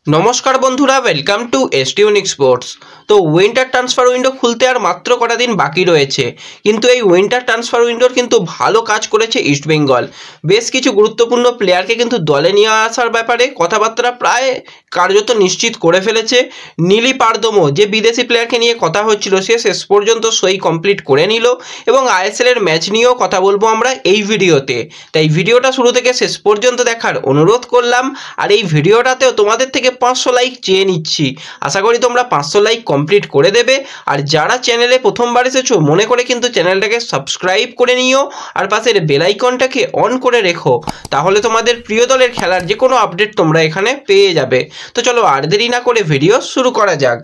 নমস্কার বন্ধুরা, welcome to এসটিউনিক sports. তো উইন্টার ট্রান্সফার উইন্ডো খুলতে আর মাত্র কটা দিন বাকি রয়েছে, কিন্তু এই উইন্টার ট্রান্সফার উইন্ডোর কিন্তু ভালো কাজ করেছে ইস্টবেঙ্গল। বেশ কিছু গুরুত্বপূর্ণ প্লেয়ারকে কিন্তু দলে নিয়ে আসার ব্যাপারে কথাবার্তা প্রায় কার্যত নিশ্চিত করে ফেলেছে। নীলি পারদমো যে বিদেশি প্লেয়ারকে নিয়ে কথা হচ্ছিল, সে শেষ পর্যন্ত সই কমপ্লিট করে নিল এবং আইএসএলের ম্যাচ নিয়েও কথা বলবো আমরা এই ভিডিওতে। তাই ভিডিওটা শুরু থেকে শেষ পর্যন্ত দেখার অনুরোধ করলাম। আর এই ভিডিওটাতেও তোমাদের থেকে 500 লাইক চেয়ে নিচ্ছি। আশা করি তোমরা 500 লাইক কমপ্লিট করে দেবে। আর যারা চ্যানেলে প্রথমবার এসেছো, মনে করে কিন্তু চ্যানেলটাকে সাবস্ক্রাইব করে নিও আর পাশের বেল আইকনটাকে অন করে রেখো, তাহলে তোমাদের প্রিয় দলের খেলার যে কোনো আপডেট তোমরা এখানে পেয়ে যাবে। তো চলো আর দেরি না করে ভিডিও শুরু করা যাক।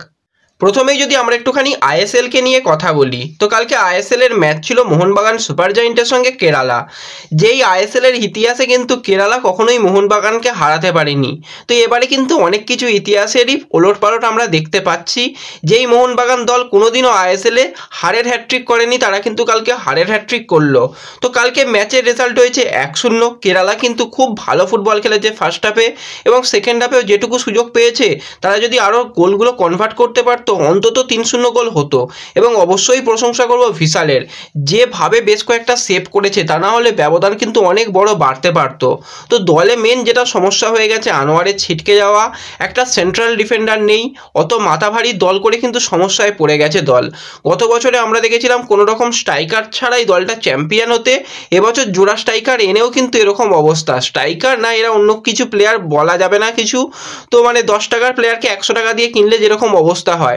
প্রথমেই যদি আমরা একটুখানি আইএসএলকে নিয়ে কথা বলি, তো কালকে আইএসএলের ম্যাচ ছিল মোহনবাগান সুপার জায়েন্টের সঙ্গে কেরালা। যেই আইএসএলের ইতিহাসে কিন্তু কেরালা কখনোই মোহনবাগানকে হারাতে পারেনি। তো এবারে কিন্তু অনেক কিছু ইতিহাসেরই ওলটপালট আমরা দেখতে পাচ্ছি। যেই মোহনবাগান দল কোনোদিনও আইএসএলে হারের হ্যাটট্রিক করেনি, তারা কিন্তু কালকে হারের হ্যাটট্রিক করলো। তো কালকে ম্যাচের রেজাল্ট হয়েছে 1-0। কেরালা কিন্তু খুব ভালো ফুটবল খেলেছে ফার্স্ট হাফে, এবং সেকেন্ড হাফেও যেটুকু সুযোগ পেয়েছে, তারা যদি আরও গোলগুলো কনভার্ট করতে পারতো অন্তত 3-0 গোল হতো। এবং অবশ্যই প্রশংসা করব ভিশালের, যেভাবে বেশ কয়েকটা সেভ করেছে, তা না হলে ব্যবধান কিন্তু অনেক বড় বাড়তে পারতো। তো দলে মেন যেটা সমস্যা হয়ে গেছে, আনোয়ারের ছিটকে যাওয়া, একটা সেন্ট্রাল ডিফেন্ডার নেই, অত মাথাভারী দল করে কিন্তু সমস্যায় পড়ে গেছে দল। গত বছরে আমরা দেখেছিলাম কোনো রকম স্ট্রাইকার ছাড়াই দলটা চ্যাম্পিয়ন হতে, এবছর জোড়া স্ট্রাইকার এনেও কিন্তু এরকম অবস্থা। স্ট্রাইকার না, এরা অন্য কিছু প্লেয়ার বলা যাবে না কিছু। তো মানে 10 টাকার প্লেয়ারকে 100 টাকা দিয়ে কিনলে যেরকম অবস্থা হয়,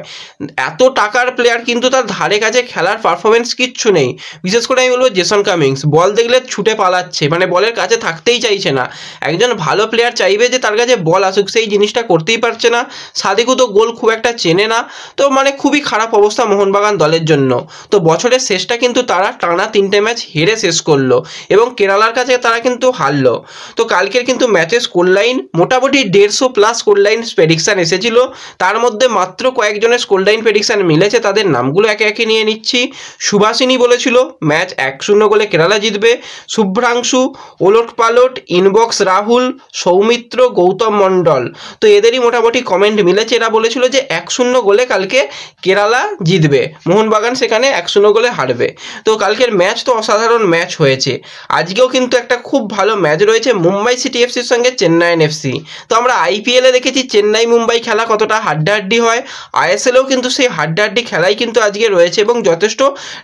এত টাকার প্লেয়ার কিন্তু তার ধারে কাছে খেলার পারফরমেন্স কিচ্ছু নেই। বিশেষ করে আমি বলবো জেসন কামিংস, বল দেখলে ছুটে পালাচ্ছে, মানে বলের কাছে থাকতেই চাইছে না। একজন ভালো প্লেয়ার চাইবে যে তার কাছে বল আসুক, সেই জিনিসটা করতেই পারছে না। সাদিকু তো গোল খুব একটা চেনে না। তো মানে খুবই খারাপ অবস্থা মোহনবাগান দলের জন্য। তো বছরের শেষটা কিন্তু তারা টানা 3টে ম্যাচ হেরে শেষ করলো, এবং কেরালার কাছে তারা কিন্তু হারলো। তো কালকের কিন্তু ম্যাচের স্কোর লাইন মোটামুটি 150+ স্কোর লাইন প্রেডিকশান এসেছিল, তার মধ্যে মাত্র কয়েকজনের স্কোর লাইন প্রেডিকশান মিলেছে। তাদের নামগুলো একে একে নিয়ে নিচ্ছি। সুভাষিনী বলেছিল ম্যাচ 1-0 গোলে কেরালা জিতবে। শুভ্রাংশু, ওলটপালট, ইনবক্স রাহুল, সৌমিত্র, গৌতম মণ্ডল, তো এদেরই মোটামুটি কমেন্ট মিলেছে। এরা বলেছিল যে 1-0 গোলে কালকে কেরালা জিতবে, মোহনবাগান সেখানে 1-0 গোলে হারবে। তো কালকের ম্যাচ তো অসাধারণ ম্যাচ হয়েছে। আজকেও কিন্তু একটা খুব ভালো ম্যাচ রয়েছে মুম্বাই সিটি এফসির সঙ্গে চেন্নাইন এফসি। তো আমরা আইপিএলে দেখেছি চেন্নাই মুম্বাই খেলা কতটা হাড্ডাহাড্ডি হয়, আইএসএলেও কিন্তু সেই হাড্ডাহাড্ডি খেলাই কিন্তু আজকে রয়েছে, এবং যথেষ্ট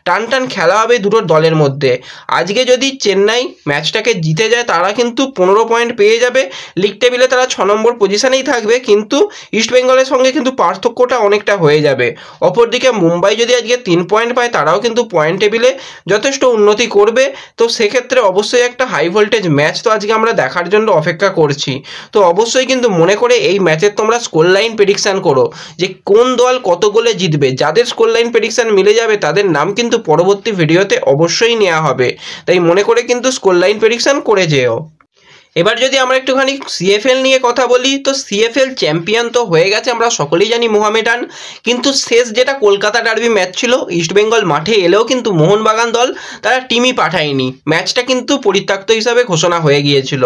টান টান খেলা হবে দুটো দলের মধ্যে। আজকে যদি চেন্নাই ম্যাচটাকে জিতে যায়, তারা কিন্তু 15 পয়েন্ট পেয়ে যাবে। লিগ টেবিলে তারা 6 নম্বর পজিশনেই থাকবে, কিন্তু ইস্টবেঙ্গলের সঙ্গে কিন্তু পার্থক্যটা অনেকটা হয়ে যাবে। অপরদিকে মুম্বাই যদি আজকে 3 পয়েন্ট পায়, তারাও কিন্তু পয়েন্ট টেবিলে যথেষ্ট উন্নতি করবে। তো সেক্ষেত্রে অবশ্যই একটা হাই ভোল্টেজ ম্যাচ তো আজকে আমরা দেখার জন্য অপেক্ষা করছি। তো অবশ্যই কিন্তু মনে করে এই ম্যাচের তোমরা স্কোর লাইন প্রেডিকশান করো যে কোন দল কত গোলে জিতবে। যাদের স্কোর লাইন প্রেডিকশান মিলে যাবে, তাদের নাম কিন্তু পরবর্তী ভিডিওতে অবশ্যই নেওয়া হবে। তাই মনে করে কিন্তু স্কোর লাইন প্রেডিকশান করে যেও। এবার যদি আমরা একটুখানি সিএফএল নিয়ে কথা বলি, তো সিএফএল চ্যাম্পিয়ন তো হয়ে গেছে, আমরা সকলেই জানি মোহামেডান। কিন্তু শেষ যেটা কলকাতা ডার্বি ম্যাচ ছিল, ইস্টবেঙ্গল মাঠে এলেও কিন্তু মোহনবাগান দল তারা টিমই পাঠায়নি। ম্যাচটা কিন্তু পরিত্যক্ত হিসাবে ঘোষণা হয়ে গিয়েছিল।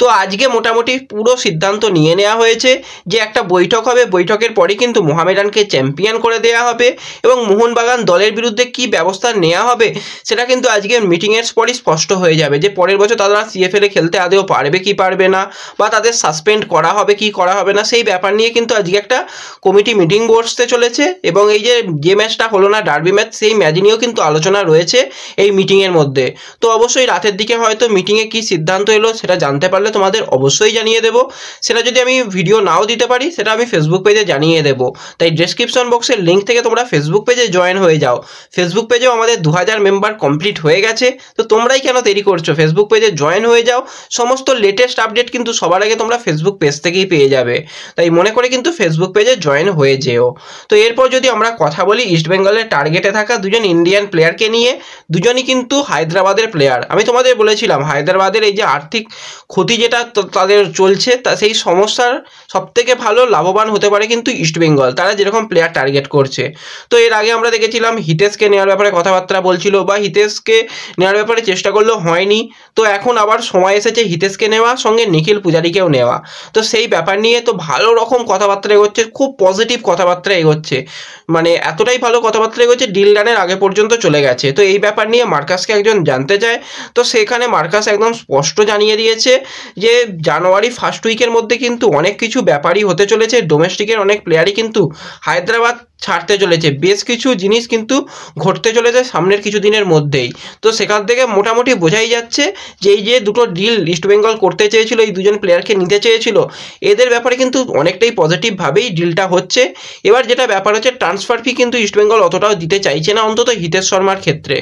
তো আজকে মোটামুটি পুরো সিদ্ধান্ত নিয়ে নেওয়া হয়েছে যে একটা বৈঠক হবে, বৈঠকের পরে কিন্তু মোহামেডানকে চ্যাম্পিয়ন করে দেওয়া হবে, এবং মোহনবাগান দলের বিরুদ্ধে কী ব্যবস্থা নেওয়া হবে সেটা কিন্তু আজকের মিটিংয়ের পরই স্পষ্ট হয়ে যাবে, যে পরের বছর তারা সিএফএলে খেলতে আদেও পারবে কি পারবে না, বা তাদের সাসপেন্ড করা হবে কি করা হবে না, সেই ব্যাপার নিয়ে কিন্তু আজকে একটা কমিটি মিটিং বসতে চলেছে। এবং এই যে ম্যাচটা হলো না ডার্বি ম্যাচ, সেই ম্যাচ নিয়েও কিন্তু আলোচনা রয়েছে এই মিটিংয়ের মধ্যে। তো অবশ্যই রাতের দিকে হয়তো মিটিংয়ে কি সিদ্ধান্ত এলো সেটা জানতে পারলে তোমাদের অবশ্যই জানিয়ে দেবো। সেটা যদি আমি ভিডিও নাও দিতে পারি, সেটা আমি ফেসবুক পেজে জানিয়ে দেবো। তাই ডেসক্রিপশন বক্সের লিঙ্ক থেকে তোমরা ফেসবুক পেজে জয়েন হয়ে যাও। ফেসবুক পেজেও আমাদের 2000 মেম্বার কমপ্লিট হয়ে গেছে। তো তোমরাই কেন দেরি করছো, ফেসবুক পেজে জয়েন হয়ে যাও। সমস্ত লেটেস্ট আপডেট কিন্তু সবার আগে তোমরা ফেসবুক পেজ থেকেই পেয়ে যাবে। তাই মনে করে কিন্তু ফেসবুক পেজে জয়েন হয়ে যেও। তো এরপর যদি আমরা কথা বলি ইস্টবেঙ্গলের টার্গেটে থাকা দুজন ইন্ডিয়ান প্লেয়ারকে নিয়ে, দুজনই কিন্তু হায়দ্রাবাদের প্লেয়ার। আমি তোমাদের বলেছিলাম হায়দ্রাবাদের এই যে আর্থিক ক্ষতি যেটা তাদের চলছে, তা সেই সমস্যার সবথেকে ভালো লাভবান হতে পারে কিন্তু ইস্টবেঙ্গল, তারা যেরকম প্লেয়ার টার্গেট করছে। তো এর আগে আমরা দেখেছিলাম হিতেশকে নেওয়ার ব্যাপারে কথাবার্তা বলছিল, বা হিতেশকে নেওয়ার ব্যাপারে চেষ্টা করলেও হয়নি। তো এখন আবার সময় এসেছে হিতেশকে নেওয়া, সঙ্গে নিখিল পূজারীকেও নেওয়া। তো সেই ব্যাপার নিয়ে তো ভালো রকম কথাবার্তা এগোচ্ছে, খুব পজিটিভ কথাবার্তা এগোচ্ছে, মানে এতটাই ভালো কথাবার্তা এগোচ্ছে ডিল ডানের আগে পর্যন্ত চলে গেছে। তো এই ব্যাপার নিয়ে মার্কাসকে একজন জানতে চায়, তো সেখানে মার্কাস একদম স্পষ্ট জানিয়ে দিয়েছে যে জানুয়ারি ফার্স্ট উইকের মধ্যে কিন্তু অনেক কিছু ব্যাপারই হতে চলেছে। ডোমেস্টিকের অনেক প্লেয়ারই কিন্তু হায়দ্রাবাদ ছাড়তে চলেছে, বেশ কিছু জিনিস কিন্তু ঘটতে চলেছে সামনের কিছু দিনের মধ্যেই। তো সেখান থেকে মোটামুটি বোঝাই যাচ্ছে যে এই যে দুটো ডিল ইস্টবেঙ্গল করতে চেয়েছিল, এই দুজন প্লেয়ারকে নিতে চেয়েছিল, এদের ব্যাপারে কিন্তু অনেকটাই পজিটিভভাবেই ডিলটা হচ্ছে। এবার যেটা ব্যাপার হচ্ছে ট্রান্সফার ফি কিন্তু ইস্টবেঙ্গল অতটাও দিতে চাইছে না, অন্তত হিতেশ শর্মার ক্ষেত্রে,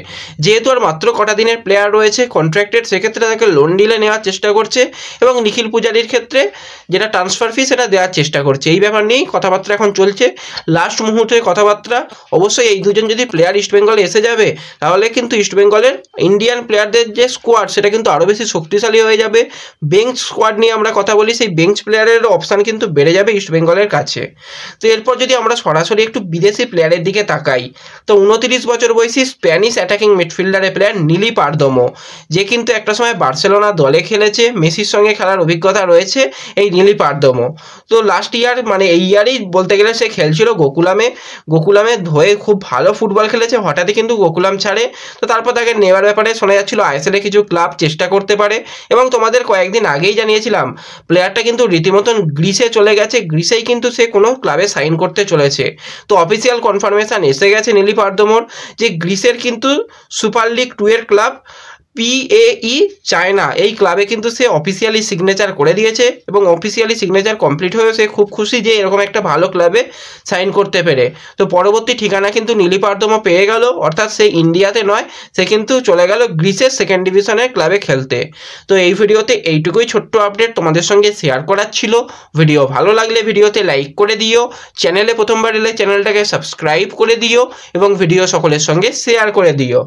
যেহেতু আর মাত্র কটা দিনের প্লেয়ার রয়েছে কন্ট্রাক্টেড, সেক্ষেত্রে তাকে লোন ডিলে নেওয়ার চেষ্টা করছে, এবং নিখিল পূজারীর ক্ষেত্রে যেটা ট্রান্সফার ফি সেটা দেওয়ার চেষ্টা করছে। এই ব্যাপার নিয়েই কথাবার্তা এখন চলছে, লাস্ট মুহূর্তের কথাবার্তা। অবশ্যই এই দুজন যদি প্লেয়ার ইস্টবেঙ্গলে এসে যাবে, তাহলে কিন্তু ইস্টবেঙ্গলের ইন্ডিয়ান প্লেয়ারদের যে স্কোয়াড সেটা কিন্তু আরও বেশি শক্তিশালী হয়ে যাবে। বেঞ্চ স্কোয়াড নিয়ে আমরা কথা বলি, সেই বেঞ্চ প্লেয়ারের অপশান কিন্তু বেড়ে যাবে ইস্টবেঙ্গলের কাছে। তো এরপর যদি আমরা সরাসরি একটু বিদেশি প্লেয়ারের দিকে তাকাই, তো 29 বছর বয়সী স্প্যানিশ অ্যাটাকিং মিডফিল্ডারের প্লেয়ার নিলি পারদোমো, যে কিন্তু একটা সময় বার্সেলোনা দলে খেলেছে, মেসির সঙ্গে খেলার অভিজ্ঞতা রয়েছে এই নিলি পারদোমো। তো লাস্ট ইয়ার মানে এই ইয়ারেই বলতে গেলে সে খেলছিল গোকুলামে হয়ে খুব ভালো ফুটবল খেলেছে, হঠাৎই কিন্তু গোকুলাম ছাড়ে। তো তারপর তাকে নেওয়ার ব্যাপারে শোনা যাচ্ছিল আইএসএলে কিছু ক্লাব চেষ্টা করতে পারে, এবং তোমাদের কয়েকদিন আগেই জানিয়েছিলাম প্লেয়ারটা কিন্তু রীতিমতন গ্রিসে চলে গেছে, গ্রিসেই কিন্তু সে কোনো ক্লাবে সাইন করতে চলেছে। তো অফিসিয়াল কনফার্মেশন এসে গেছে নিলি পারদোমোর যে গ্রিসের কিন্তু সুপার লিগ 2 এর ক্লাব PAE চায়না, এই ক্লাবে কিন্তু সে অফিসিয়ালি সিগনেচার করে দিয়েছে, এবং অফিসিয়ালি সিগনেচার কমপ্লিট হয়েও সে খুব খুশি যে এরকম একটা ভালো ক্লাবে সাইন করতে পেরে। তো পরবর্তী ঠিকানা কিন্তু নিলি পারদোমো পেয়ে গেল, অর্থাৎ সে ইন্ডিয়াতে নয়, সে কিন্তু চলে গেল গ্রিসের সেকেন্ড ডিভিশনের ক্লাবে খেলতে। তো এই ভিডিওতে এইটুকুই ছোট্ট আপডেট তোমাদের সঙ্গে শেয়ার করার ছিল। ভিডিও ভালো লাগলে ভিডিওতে লাইক করে দিও, চ্যানেলে প্রথমবার এলে চ্যানেলটাকে সাবস্ক্রাইব করে দিও, এবং ভিডিও সকলের সঙ্গে শেয়ার করে দিও।